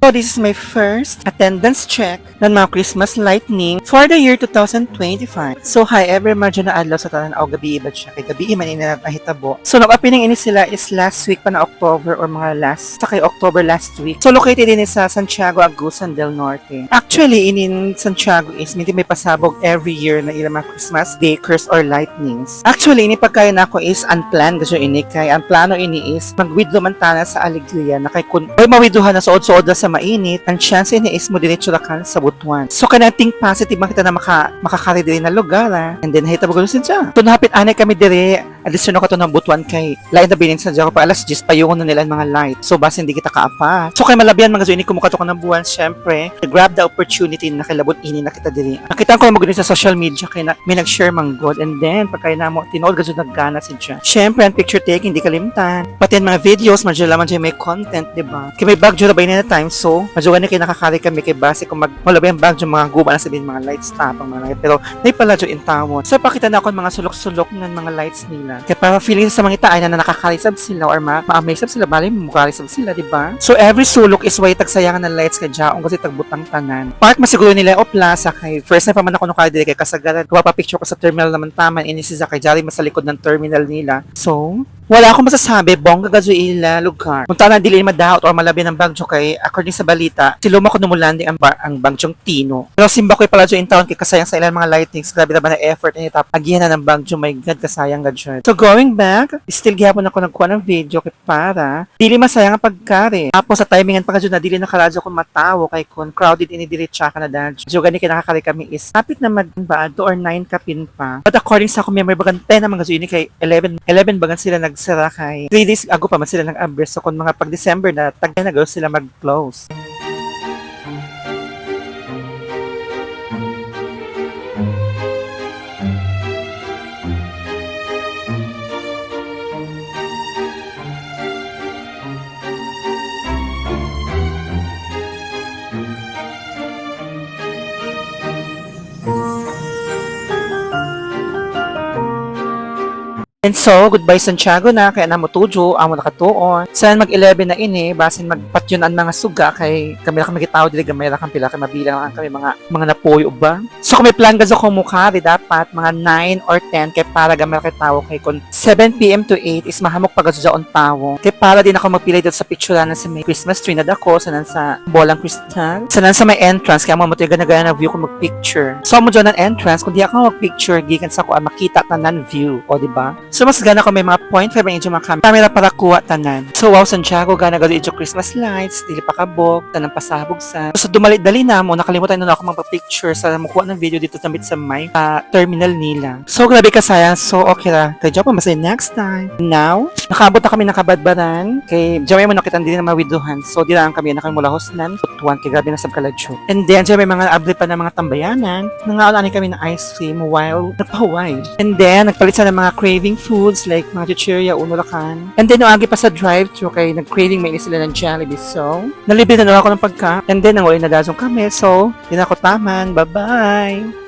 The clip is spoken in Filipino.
So this is my first attendance check ng mga Christmas lightning for the year 2025. So hi ever medyo na adlaw sa tanan o gabi iba siya kay gabi man ina nahitabo. So nag-opening ini sila is last week pa na October or mga last sa kay October last week. So located din sa Santiago, Agusan del Norte. Actually in Santiago is may pasabog every year na ilang mga Christmas bakers or lightnings. Actually ini pagkaya na ako is unplanned kasi ini kay ang plano ini is magwidlo man tana sa Alegria na kay kun oy mawiduhan na suod-suod na sa mainit, ang chance ini is mo diretso ra kan sa butuan. So kanating positive makita na makakari diri na lugar and then hita bagolo siya. So nahapit anay kami diri addition ko to ng butuan kay lain na binin sa Jaco pa alas 10 payungon na nila ang mga light. So basta hindi kita kaapa. So kay malabian mga ini kumukato ko ng buwan syempre grab the opportunity na kilabot ini nakita diri. Nakita ko mo sa social media kay na, may nag-share mang good and then pagkay na mo tinood gud naggana siya. Syempre ang picture taking di kalimtan. Pati ang mga videos madyo laman may content, di ba? Kay may bag jud ba na time so madyo na kay nakakari kami kay base kung wala ba yung bag yung mga guba na sabihin mga lights tapang mga light pero nay pala jud in tawon. So pakita na ako mga sulok-sulok ng mga lights nila. Kaya para feeling sa mga itaay na nakakarisab sila or ma-amaze sila bali mukarisab sila, di ba? So every sulok is way tagsayangan ng lights kay jaong kasi tagbutang tanan. Park masiguro nila o plaza kay first time pa man ako nukay diri kay kasagaran. Kuha pa picture ko sa terminal naman taman ini si kay jari mas sa likod ng terminal nila. So wala akong masasabi, bongga gazo ila lugar. Kung na dili madaot o malabi ng bagyo kay according sa balita, siluma ko numulanding ang bagyong Tino. Pero simba ko pala in town kay kasayang sa ilang mga lightings, grabe na ba na effort ni tap. Agihan na ng bagyo, my god, kasayang gadyo. So going back, still gihapon ako nagkuha ng video kay para dili masayang ang pagkari. Tapos sa timingan pa kadyo na dili nakaradyo ko matawo kay kun crowded ini dili tsaka na dadyo. So gani kay nakakari kami is kapit na magbaado or 9 kapin pa. But according sa ako memory bagan 10 naman gadyo ini kay 11 bagan sila nagsara kay 3 days ago pa man sila nag-abres so kung mga pag-December na tagya na sila mag-close. And so, goodbye Santiago na, kaya namo tujo, amo nakatuon. Saan mag-11 na ini, basin magpatyon ang mga suga, kay kami lang magitaw dili gamay ra kang pila, kay mabilang lang kami mga napuyo ba. So kung may plan gazo ko mukari, dapat mga 9 or 10, kay para gamay kay tawo, kay kung 7 PM to 8 is mahamok pa gazo jaon tawo. Kay para din ako magpilay dito sa picturean sa may Christmas tree na dako, sanan sa bolang kristal, sanan sa may entrance, kaya mo mo gana-gana na view ko mag-picture. So mo dyan ang entrance, kung di ako mag-picture, gikan sa ko makita tanan view, o diba? So mas gana ko may mga 0.5 inch mga camera para kuha tanan. So wow Santiago gana gado idyo Christmas lights, dili pa kabog, tanang pasabog sa. So dumali-dali na mo nakalimutan na ako magpa-picture sa mukuha ng video dito tamit sa may terminal nila. So grabe ka sayang. So okay ra. Kay Jopo masay next time. Now, nakaabot na kami ng Kabadbaran kay Jamay mo nakitan din na mawiduhan. So di lang kami nakamulahos nan tutuan kay grabe na sa kaladyo. And then Jamay mga abli pa ng mga tambayanan. Nangaon kami ng ice cream while nagpahuway. And then nagpalit sa ng mga craving foods like mga chichirya, unulakan. And then, agi pa sa drive-thru kay nag-craving may sila ng Jollibee. So, nalibre na ako ng pagka. And then, nangulit na dasong kami. So, din ako taman. Bye-bye!